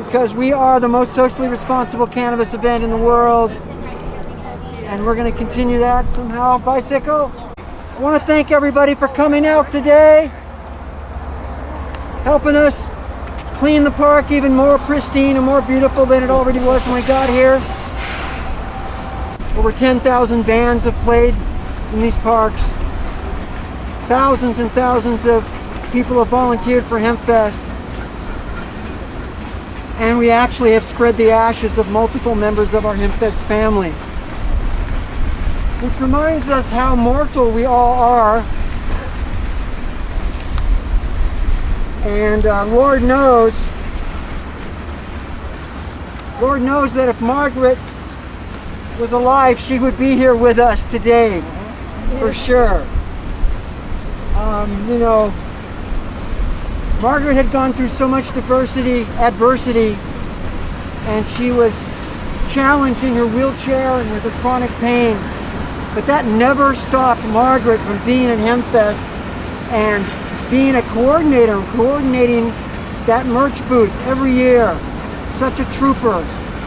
because we are the most socially responsible cannabis event in the world, and we're going to continue that somehow. Bicycle. I want to thank everybody for coming out today, helping us clean the park even more pristine and more beautiful than it already was when we got here. Over 10,000 bands have played in these parks. Thousands and thousands of people have volunteered for Hempfest. And we actually have spread the ashes of multiple members of our Hempfest family. Which reminds us how mortal we all are. And Lord knows that if Margaret was alive, she would be here with us today, for sure. You know, Margaret had gone through so much adversity, and she was challenged in her wheelchair and with her chronic pain. But that never stopped Margaret from being at Hempfest and being a coordinator and coordinating that merch booth every year. Such a trooper,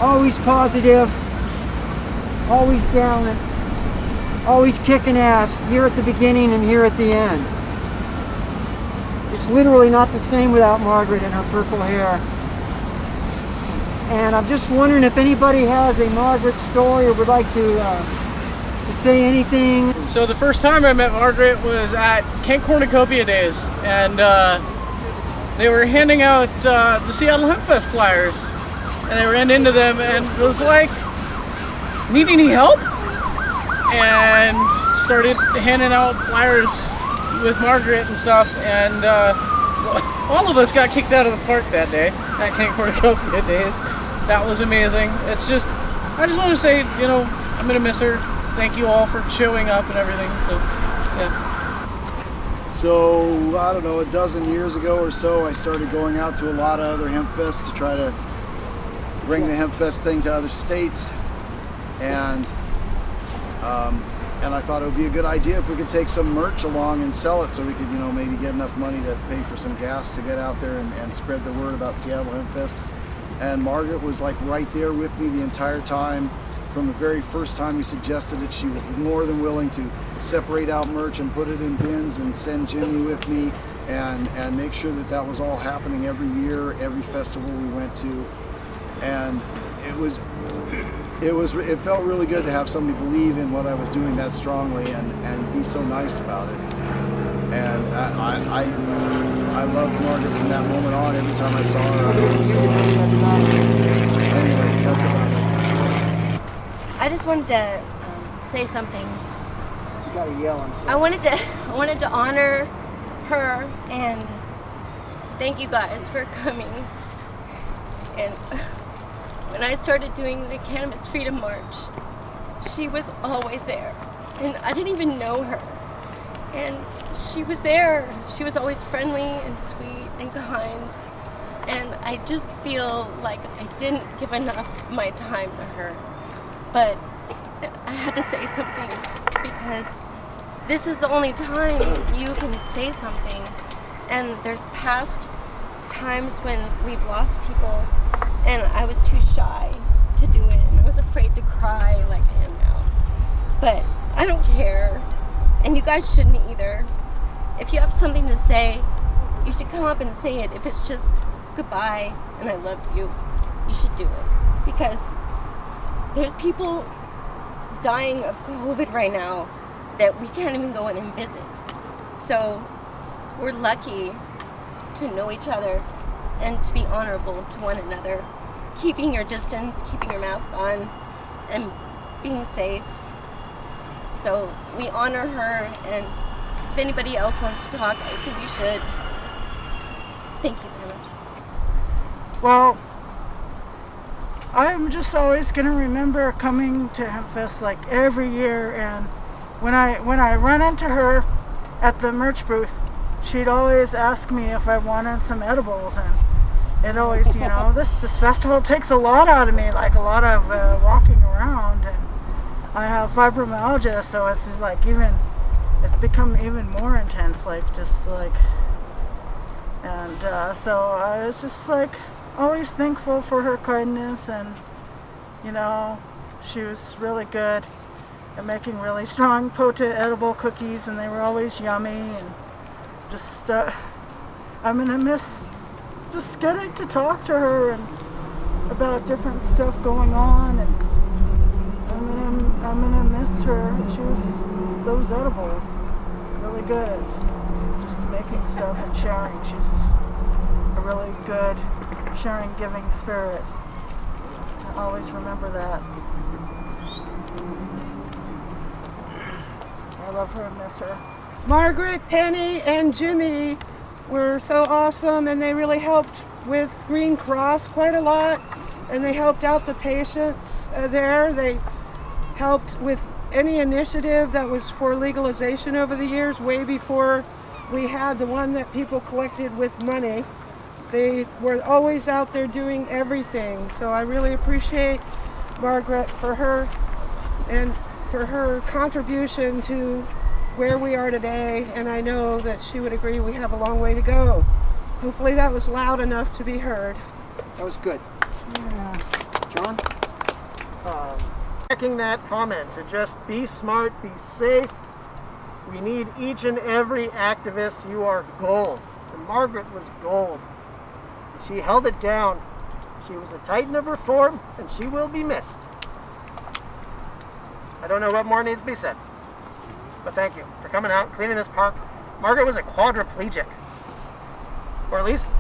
always positive, always gallant, always kicking ass here at the beginning and here at the end. It's literally not the same without Margaret and her purple hair. And I'm just wondering if anybody has a Margaret story or would like to say anything. So the first time I met Margaret was at Kent Cornucopia Days, and they were handing out the Seattle Hempfest flyers, and I ran into them and was like, need any help? And started handing out flyers with Margaret and stuff, and all of us got kicked out of the park that day at Kent Cornucopia Days. That was amazing. I just want to say, you know, I'm gonna miss her. Thank you all for showing up and everything. So, yeah. So, I don't know, a dozen years ago or so, I started going out to a lot of other Hempfests to try to bring the Hempfest thing to other states. And I thought it would be a good idea if we could take some merch along and sell it so we could, you know, maybe get enough money to pay for some gas to get out there and spread the word about Seattle Hempfest. And Margaret was like right there with me the entire time. From the very first time we suggested it, she was more than willing to separate out merch and put it in bins and send Jimmy with me and make sure that that was all happening every year, every festival we went to. And it felt really good to have somebody believe in what I was doing that strongly and be so nice about it. And I loved Margaret from that moment on. Every time I saw her, I was anyway, that's about it. I just wanted to say something. You gotta yell, I'm sorry. I wanted to honor her and thank you guys for coming. And when I started doing the Cannabis Freedom March, she was always there. And I didn't even know her. And she was there. She was always friendly and sweet and kind. And I just feel like I didn't give enough of my time to her. But I had to say something because this is the only time you can say something. And there's past times when we've lost people and I was too shy to do it and I was afraid to cry like I am now. But I don't care. And you guys shouldn't either. If you have something to say, you should come up and say it. If it's just goodbye and I loved you, you should do it. Because there's people dying of COVID right now that we can't even go in and visit. So we're lucky to know each other and to be honorable to one another. Keeping your distance, keeping your mask on, and being safe. So we honor her, and if anybody else wants to talk, I think you should. Thank you very much. Well, I'm just always going to remember coming to Hempfest like every year, and when I run into her at the merch booth, she'd always ask me if I wanted some edibles, and it always, you know, this festival takes a lot out of me, like a lot of walking around, and I have fibromyalgia, so it's like it's become even more intense, like just like, and so it's just like, always thankful for her kindness, and she was really good at making really strong, potent, edible cookies, and they were always yummy. And just, I'm gonna miss just getting to talk to her and about different stuff going on, and I'm gonna miss her. She was those edibles really good at just making stuff and sharing. She's just a really good sharing, giving spirit. I always remember that. I love her and miss her. Margaret, Penny, and Jimmy were so awesome, and they really helped with Green Cross quite a lot, and they helped out the patients there. They helped with any initiative that was for legalization over the years, way before we had the one that people collected with money. They were always out there doing everything. So I really appreciate Margaret for her and for her contribution to where we are today, and I know that she would agree we have a long way to go. Hopefully that was loud enough to be heard. That was good. Yeah. John? Checking that comment to just be smart, be safe. We need each and every activist. You are gold. And Margaret was gold. She held it down. She was a titan of reform, and she will be missed. I don't know what more needs to be said, but thank you for coming out, cleaning this park. Margaret was a quadriplegic, or at least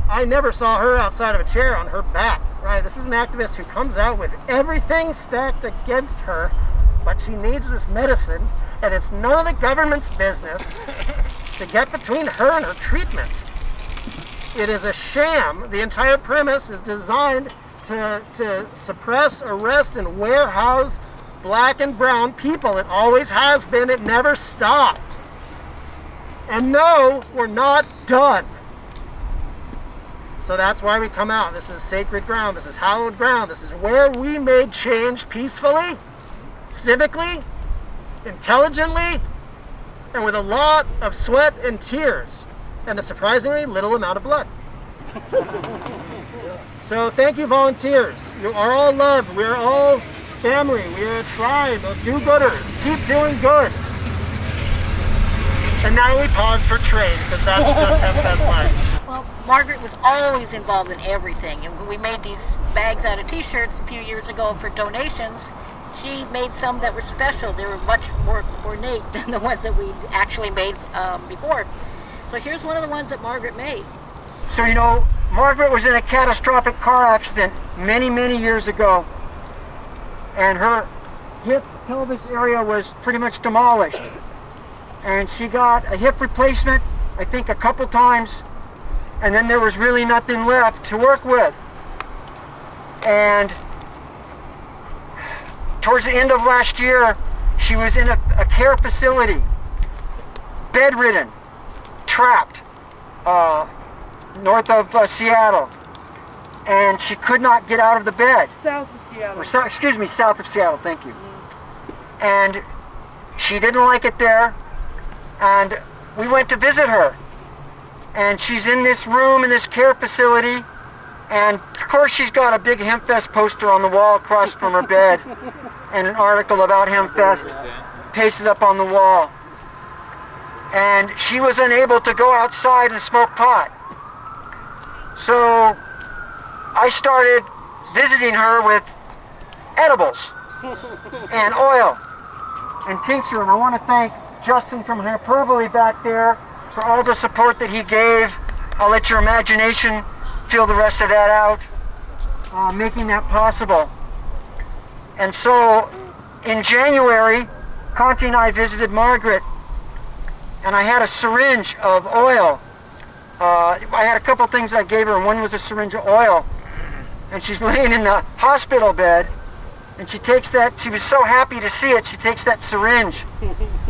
I never saw her outside of a chair on her back. Right? This is an activist who comes out with everything stacked against her, but she needs this medicine, and it's none of the government's business to get between her and her treatment. It is a sham. The entire premise is designed to suppress, arrest, and warehouse black and brown people. It always has been. It never stopped. And no, we're not done. So that's why we come out. This is sacred ground. This is hallowed ground. This is where we made change peacefully, civically, intelligently, and with a lot of sweat and tears, and a surprisingly little amount of blood. So thank you, volunteers. You are all loved. We're all family. We're a tribe of do-gooders. Keep doing good. And now we pause for trade, because that's just Hempfest life. Well, Margaret was always involved in everything, and when we made these bags out of t-shirts a few years ago for donations, she made some that were special. They were much more ornate than the ones that we actually made before. So here's one of the ones that Margaret made. So, Margaret was in a catastrophic car accident many, many years ago, and her hip pelvis area was pretty much demolished. And she got a hip replacement, I think a couple times, and then there was really nothing left to work with. And towards the end of last year, she was in a care facility, bedridden, trapped, north of Seattle, and she could not get out of the bed. South of Seattle. South of Seattle, thank you. And she didn't like it there, and we went to visit her. And she's in this room in this care facility, and of course she's got a big Hempfest poster on the wall across from her bed, and an article about Hempfest pasted up on the wall. And she was unable to go outside and smoke pot. So I started visiting her with edibles and oil and tincture, and I want to thank Justin from Hyperbole back there for all the support that he gave. I'll let your imagination feel the rest of that out, making that possible. And so in January, Conti and I visited Margaret, and I had a syringe of oil. I had a couple things I gave her, and one was a syringe of oil. And she's laying in the hospital bed, and she takes that, she was so happy to see it, she takes that syringe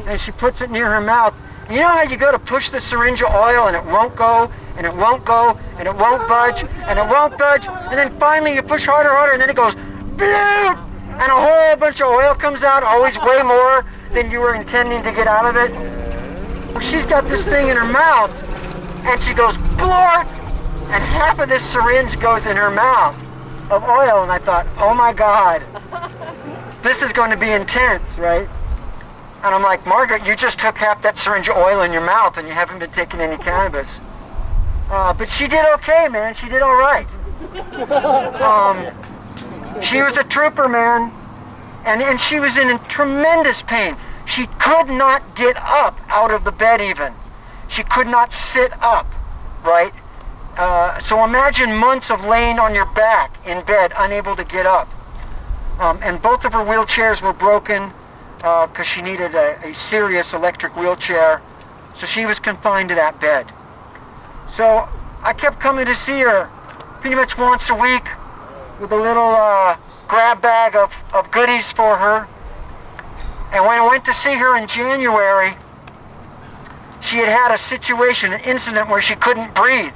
and she puts it near her mouth. And you know how you go to push the syringe of oil and it won't go, and it won't go, and it won't budge, and it won't budge, and then finally you push harder, and then it goes, bloop, and a whole bunch of oil comes out, always way more than you were intending to get out of it. Well, she's got this thing in her mouth, and she goes, blort, and half of this syringe goes in her mouth of oil, and I thought, oh my God, this is going to be intense, right? And I'm like, Margaret, you just took half that syringe of oil in your mouth and you haven't been taking any cannabis. But she did okay, man. She did all right. She was a trooper, man. And she was in tremendous pain. She could not get up out of the bed even. She could not sit up, right? So imagine months of laying on your back in bed, unable to get up. And both of her wheelchairs were broken because she needed a serious electric wheelchair. So she was confined to that bed. So I kept coming to see her pretty much once a week with a little grab bag of goodies for her. And when I went to see her in January, she had had a situation, an incident where she couldn't breathe.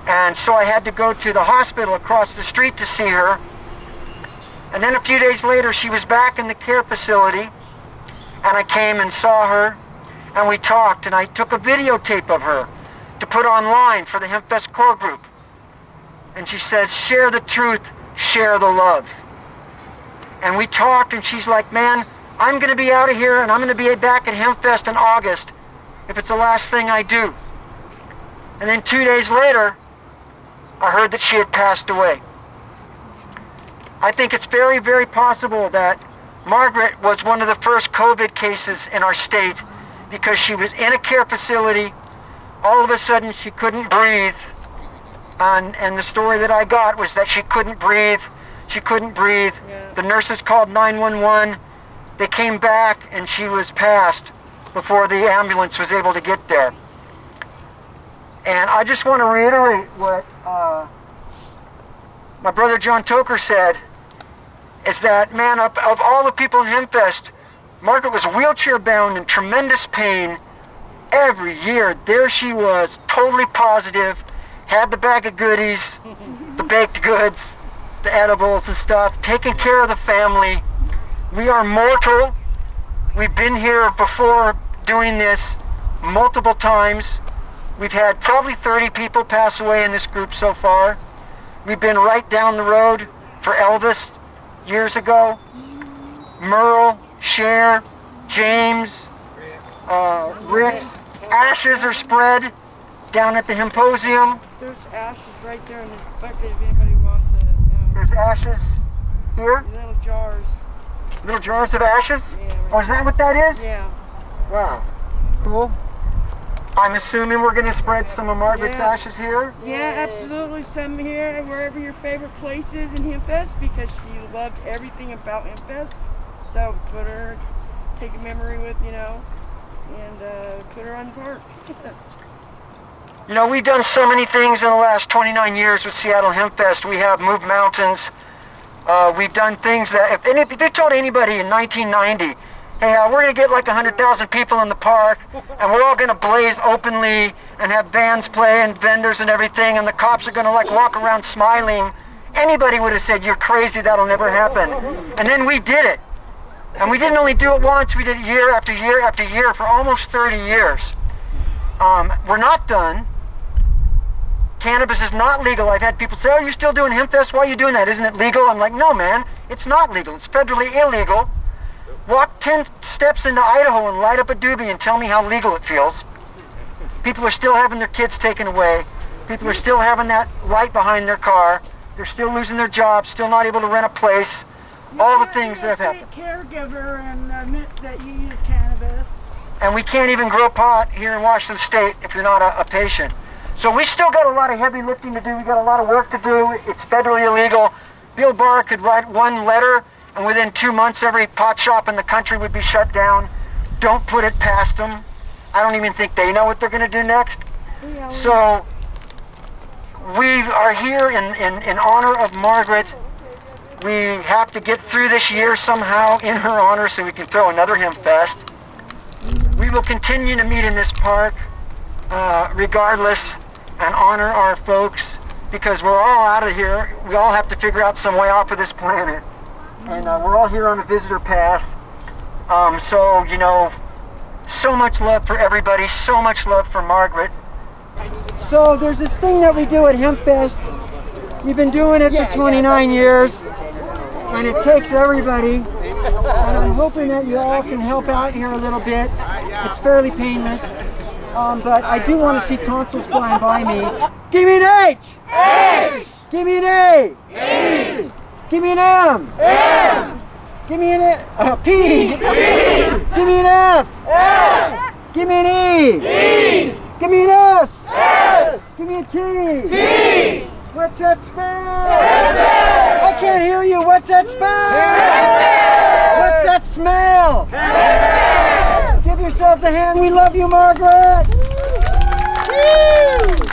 And so I had to go to the hospital across the street to see her. And then a few days later, she was back in the care facility, and I came and saw her, and we talked, and I took a videotape of her to put online for the Hempfest core group. And she said, share the truth, share the love. And we talked, and she's like, man, I'm going to be out of here, and I'm going to be back at Hempfest in August if it's the last thing I do. And then 2 days later, I heard that she had passed away. I think it's very, very possible that Margaret was one of the first COVID cases in our state because she was in a care facility. All of a sudden, she couldn't breathe. And the story that I got was that she couldn't breathe. She couldn't breathe. Yeah. The nurses called 911. They came back, and she was passed before the ambulance was able to get there. And I just want to reiterate what my brother John Toker said, is that, man, of all the people in Hempfest, Margaret was wheelchair bound in tremendous pain every year. There she was, totally positive, had the bag of goodies, the baked goods, the edibles and stuff, taking care of the family. We are mortal. We've been here before doing this multiple times. We've had probably 30 people pass away in this group so far. We've been right down the road for Elvis years ago. Merle, Cher, James, Rick's. Ashes are spread down at the Hymposium. There's ashes right there in this bucket if anybody wants it. There's ashes here? Little jars. Little jars of ashes? Yeah, right. Oh, is that what that is? Yeah. Wow. Cool. I'm assuming we're going to spread some of Margaret's ashes here? Yeah, absolutely. Some here, wherever your favorite place is in Hempfest, because she loved everything about Hempfest. So put her, take a memory with, and put her on the park. You know, we've done so many things in the last 29 years with Seattle Hempfest. We have moved mountains. We've done things that, if you told anybody in 1990, hey, we're going to get like 100,000 people in the park, and we're all going to blaze openly and have bands play and vendors and everything, and the cops are going to like walk around smiling, anybody would have said, you're crazy, that'll never happen. And then we did it. And we didn't only do it once, we did it year after year after year for almost 30 years. We're not done. Cannabis is not legal. I've had people say, oh, you're still doing Hempfest? Why are you doing that? Isn't it legal? I'm like, no, man, it's not legal. It's federally illegal. Walk 10 steps into Idaho and light up a doobie and tell me how legal it feels. People are still having their kids taken away. People are still having that light behind their car. They're still losing their jobs, still not able to rent a place. All the things that have happened. Caregiver and admit that you use cannabis. And we can't even grow pot here in Washington State if you're not a patient. So we still got a lot of heavy lifting to do. We got a lot of work to do. It's federally illegal. Bill Barr could write one letter, and within 2 months, every pot shop in the country would be shut down. Don't put it past them. I don't even think they know what they're going to do next. Yeah, so we are here in honor of Margaret. We have to get through this year somehow in her honor so we can throw another Hempfest. We will continue to meet in this park regardless and honor our folks because we're all out of here. We all have to figure out some way off of this planet. And we're all here on a visitor pass. So much love for everybody, so much love for Margaret. So there's this thing that we do at Hempfest. We've been doing it for 29 years, and it takes everybody. And I'm hoping that you all can help out here a little bit. It's fairly painless, but I do want to see tonsils flying by me. Give me an H! H! Give me an A! E! Give me an M! M! Give me an P! P! Give me an F! F! Give me an E! E! Give me an S! S! Give me a T! T! What's that spell? Hempfest! I can't hear you. What's that spell? Hempfest! What's that smell? Hempfest! Give yourselves a hand. We love you, Margaret. Woo!